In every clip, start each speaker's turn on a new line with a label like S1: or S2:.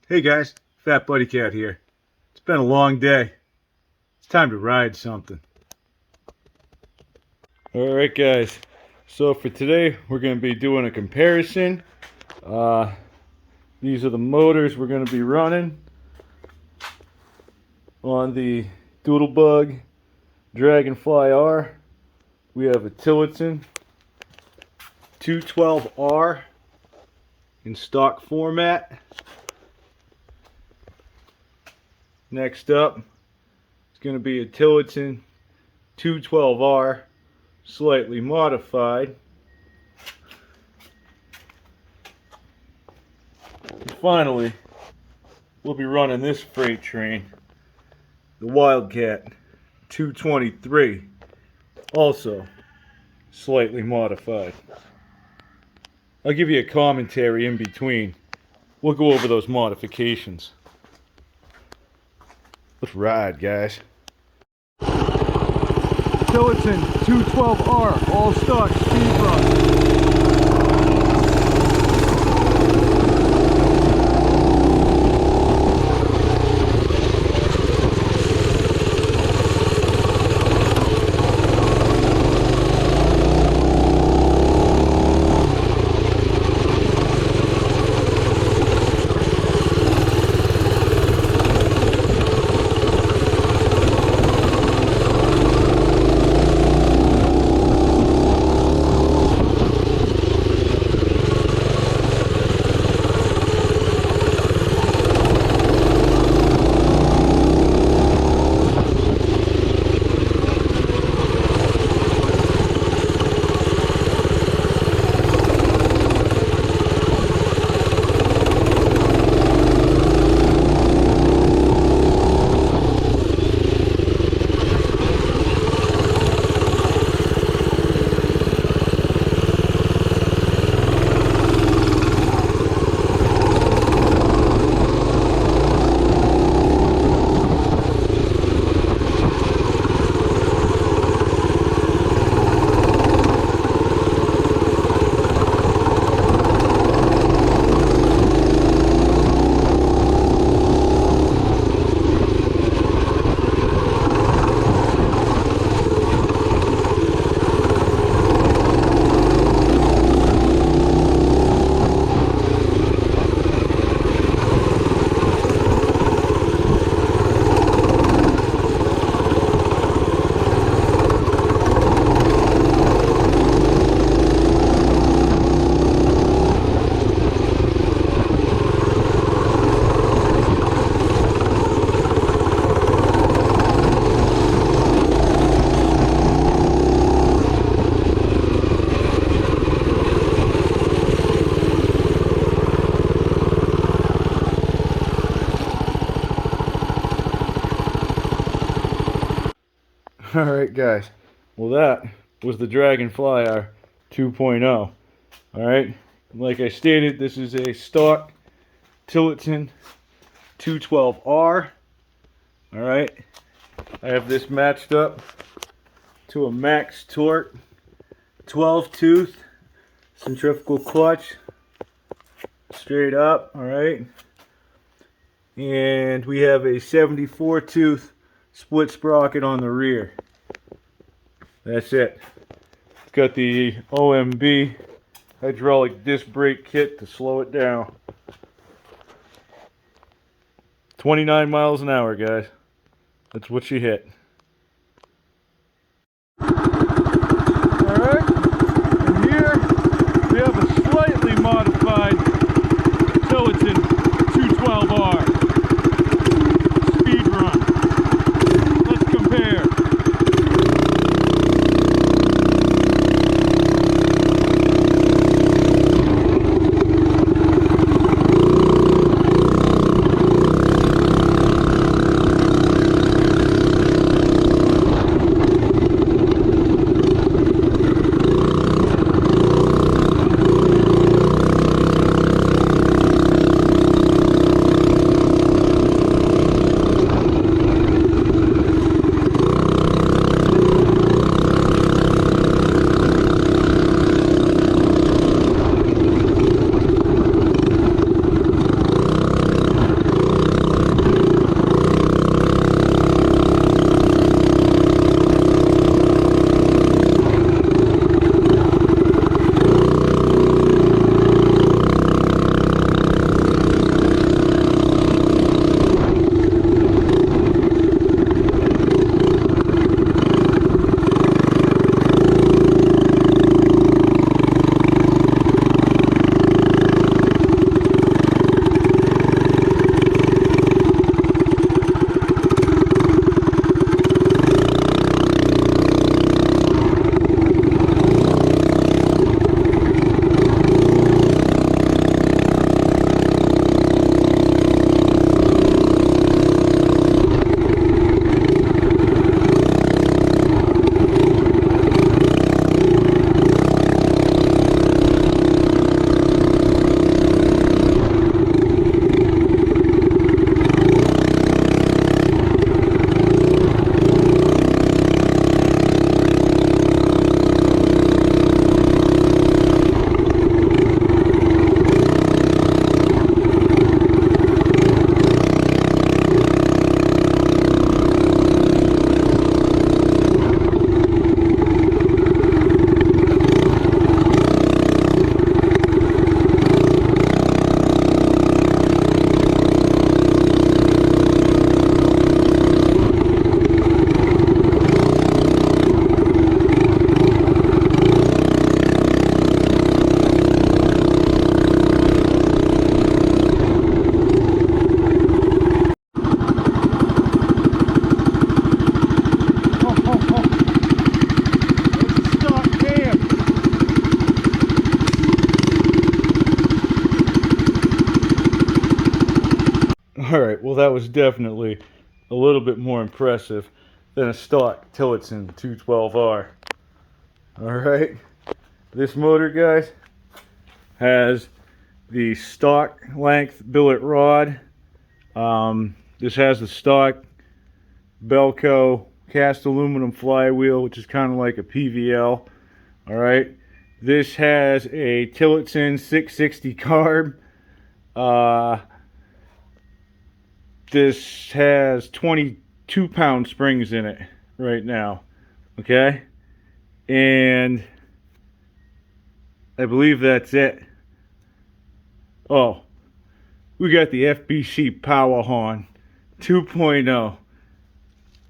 S1: Hey guys, FatBuddyCat here. It's been a long day. It's time to ride something. Alright guys, so for today we're going to be doing a comparison. These are the motors we're going to be running on the Doodlebug Dragonfly R. We have a Tillotson 212R in stock format. Next up, it's going to be a Tillotson 212R, slightly modified. And finally, we'll be running this freight train, the Wildcat 223, also slightly modified. I'll give you a commentary in between. We'll go over those modifications. Let's ride, guys. Tillotson 212R, all stock, speed run. Alright guys, well that was the Dragonfly R 2.0. Alright, like I stated, this is a stock Tillotson 212R. Alright, I have this matched up to a max torque 12 tooth centrifugal clutch, straight up. Alright, and we have a 74 tooth split sprocket on the rear. That's it. It's got the OMB hydraulic disc brake kit to slow it down. 29 miles an hour, guys. That's what she hit. Alright, and here we have a slightly modified Tillotson 212R. Speed run. Let's compare. Alright, well that was definitely a little bit more impressive than a stock Tillotson 212R. Alright, this motor, guys, has the stock length billet rod. This has the stock Belco cast aluminum flywheel, which is kind of like a PVL. Alright, this has a Tillotson 660 carb. This has 22-pound springs in it right now. Okay, and I believe that's it. Oh, we got the FBC Power Horn 2.0.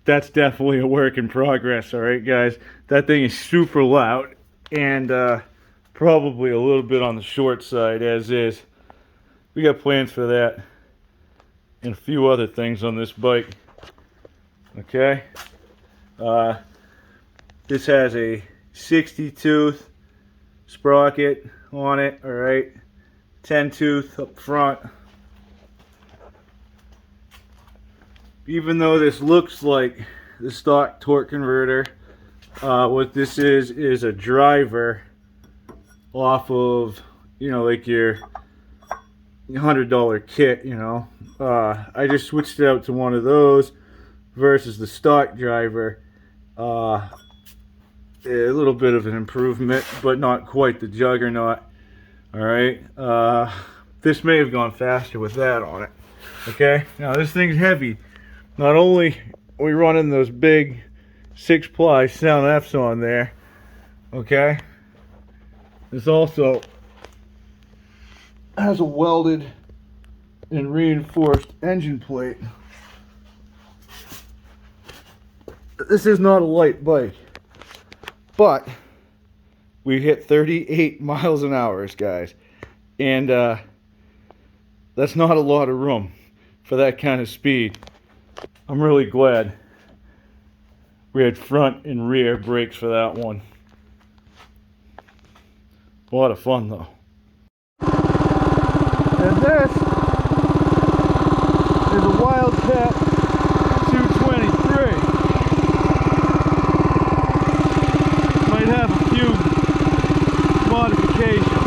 S1: That's definitely a work in progress, alright guys? That thing is super loud and probably a little bit on the short side as is. We got plans for that and a few other things on this bike. Okay? This has a 60 tooth sprocket on it, alright? 10 tooth up front. Even though this looks like the stock torque converter, what this is a driver off of, you know, like your $100 kit, you know. I just switched it out to one of those versus the stock driver. A little bit of an improvement, but not quite the juggernaut. Alright, this may have gone faster with that on it. Okay, now this thing's heavy. Not only are we running those big 6-ply Sound F's on there, okay, this also has a welded and reinforced engine plate. This is not a light bike, but we hit 38 miles an hour, guys, and that's not a lot of room for that kind of speed. I'm really glad we had front and rear brakes for that one. A lot of fun though. And this is a Wildcat 223. Might have a few modifications.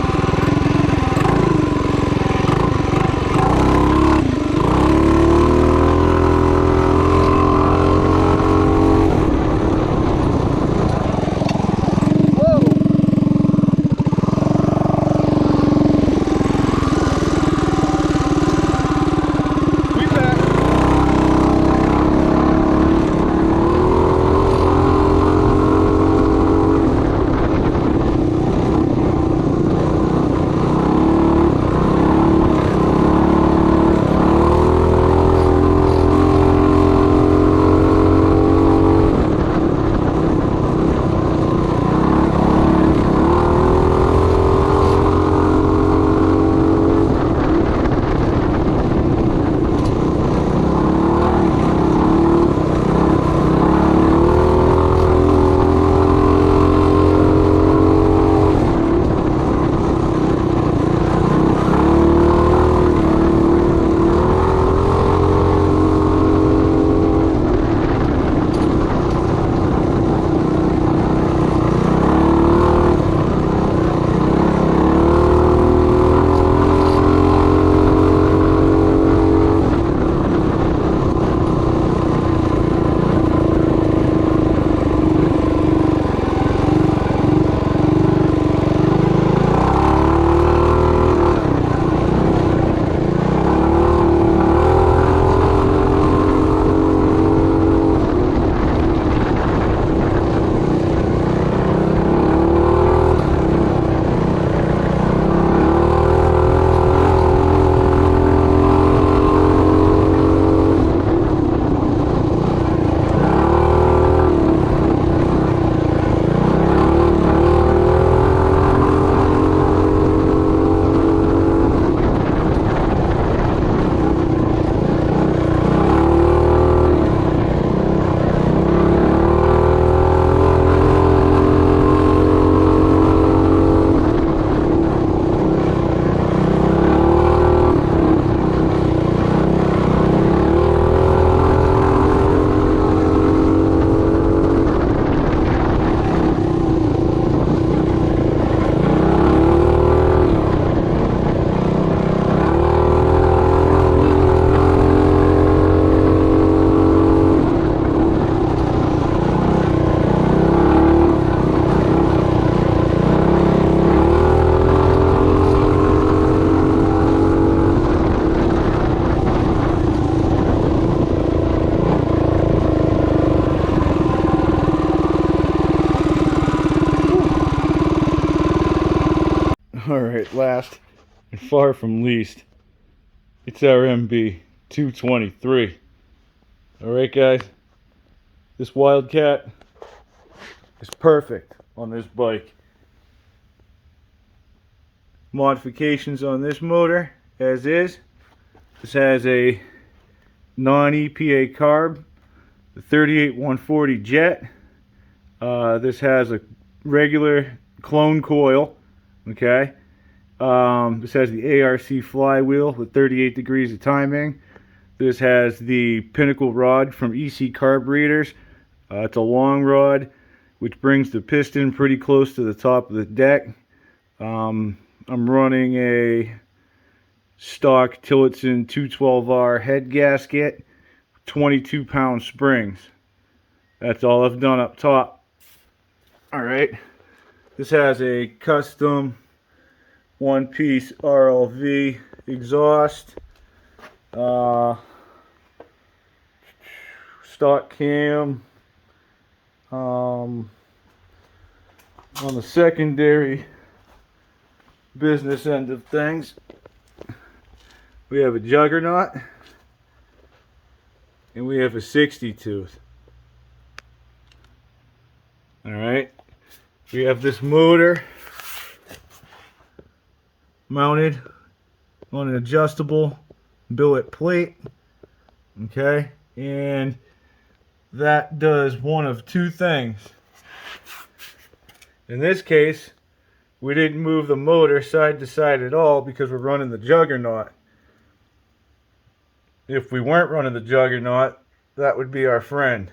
S1: Alright, last and far from least, it's our MB 223. Alright guys, this Wildcat is perfect on this bike. Modifications on this motor as is. This has a non-EPA carb, the 38140 jet. This has a regular clone coil. Okay. This has the ARC flywheel with 38 degrees of timing. This has the Pinnacle rod from EC Carburetors. It's a long rod which brings the piston pretty close to the top of the deck. I'm running a stock Tillotson 212R head gasket, 22-pound springs. That's all I've done up top. Alright, this has a custom one-piece RLV exhaust, stock cam. On the secondary business end of things, we have a juggernaut and we have a 60 tooth. Alright, we have this motor mounted on an adjustable billet plate. Okay, and that does one of two things. In this case, we didn't move the motor side to side at all because we're running the juggernaut. If we weren't running the juggernaut, that would be our friend.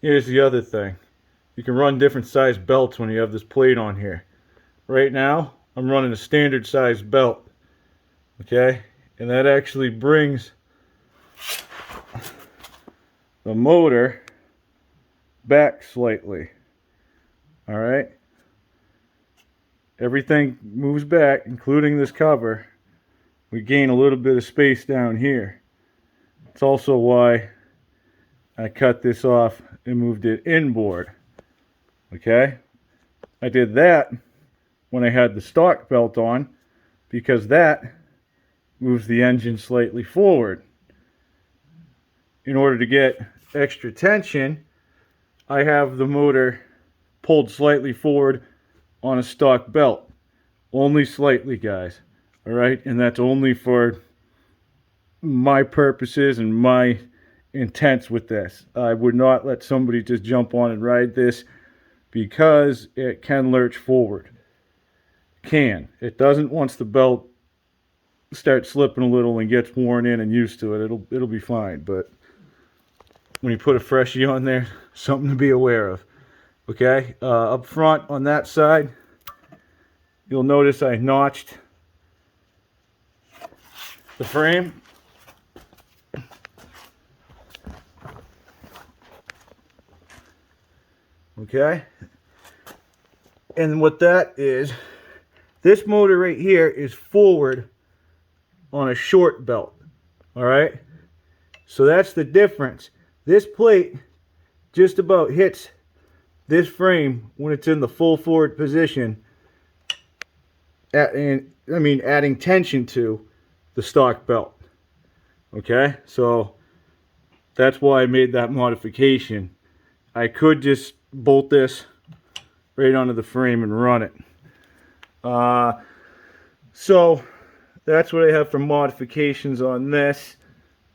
S1: Here's the other thing. You can run different size belts when you have this plate on here. Right now, I'm running a standard size belt. Okay? And that actually brings the motor back slightly. Alright? Everything moves back, including this cover. We gain a little bit of space down here. It's also why I cut this off and moved it inboard. Okay? I did that when I had the stock belt on because that moves the engine slightly forward. In order to get extra tension, I have the motor pulled slightly forward on a stock belt. Only slightly, guys. Alright? And that's only for my purposes and my intents with this. I would not let somebody just jump on and ride this because it can lurch forward. It doesn't once the belt starts slipping a little and gets worn in and used to it. It'll be fine, but when you put a freshie on there, something to be aware of. Okay, up front on that side, you'll notice I notched the frame. Okay, and what that is, this motor right here is forward on a short belt. Alright, so that's the difference. This plate just about hits this frame when it's in the full forward position, adding tension to the stock belt. Okay, so that's why I made that modification. I could just bolt this right onto the frame and run it. So that's what I have for modifications on this.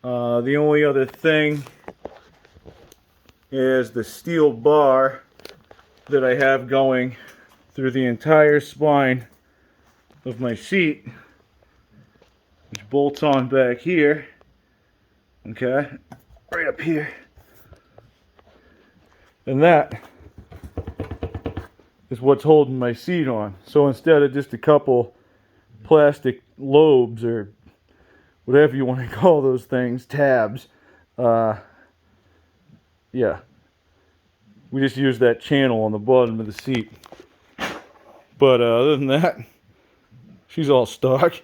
S1: The only other thing is the steel bar that I have going through the entire spine of my seat, which bolts on back here. Okay, right up here. And that is what's holding my seat on. So instead of just a couple plastic lobes or whatever you want to call those things, tabs, yeah, we just use that channel on the bottom of the seat. But other than that, she's all stock.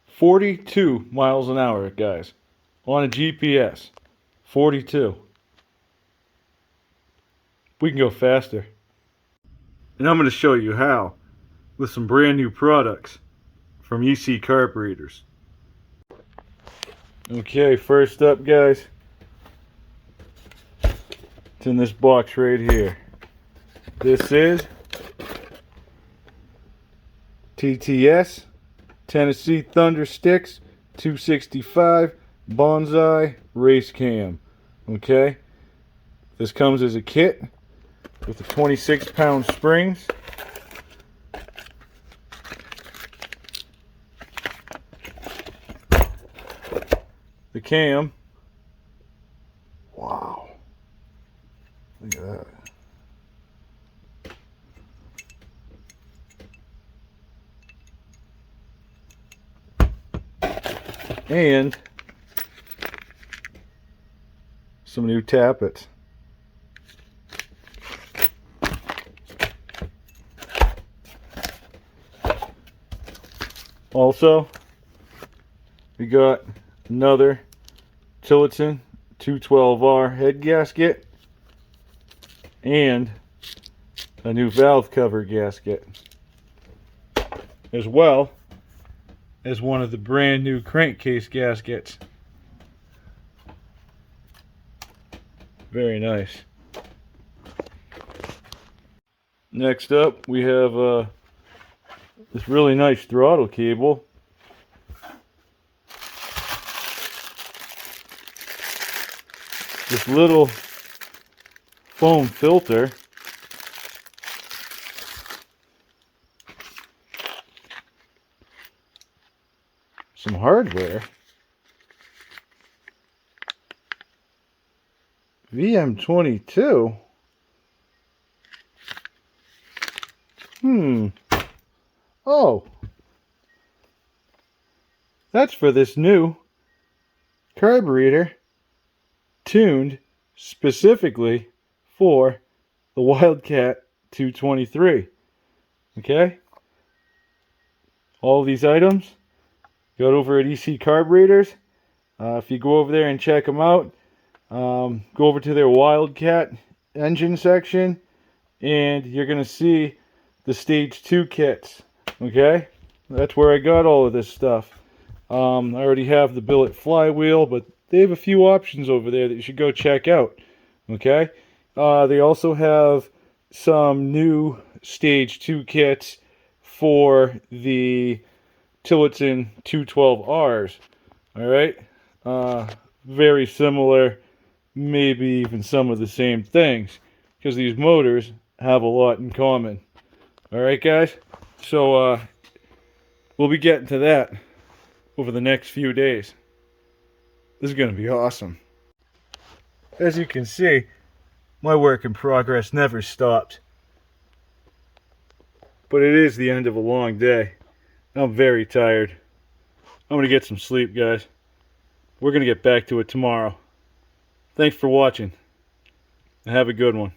S1: 42 miles an hour, guys, on a GPS. 42. We can go faster. And I'm going to show you how with some brand new products from EC Carburetors. Okay, first up, guys, it's in this box right here. This is TTS Tennessee Thunder Sticks 265 Bonsai Race Cam. Okay, this comes as a kit with the 26-pound springs. The cam. Wow. Look at that. And some new tappets. Also, we got another Tillotson 212R head gasket and a new valve cover gasket, as well as one of the brand new crankcase gaskets. Very nice. Next up, we have this really nice throttle cable. This little foam filter. Some hardware. VM22. Oh. That's for this new carburetor tuned specifically for the Wildcat 223. Okay? All these items got over at EC Carburetors. If you go over there and check them out, go over to their Wildcat engine section and you're going to see the Stage 2 kits. Okay? That's where I got all of this stuff. I already have the billet flywheel, but they have a few options over there that you should go check out. Okay? They also have some new Stage 2 kits for the Tillotson 212Rs. Alright? Very similar, maybe even some of the same things, because these motors have a lot in common. Alright, guys? So, we'll be getting to that over the next few days. This is going to be awesome. As you can see, my work in progress never stopped. But it is the end of a long day. I'm very tired. I'm going to get some sleep, guys. We're going to get back to it tomorrow. Thanks for watching. And have a good one.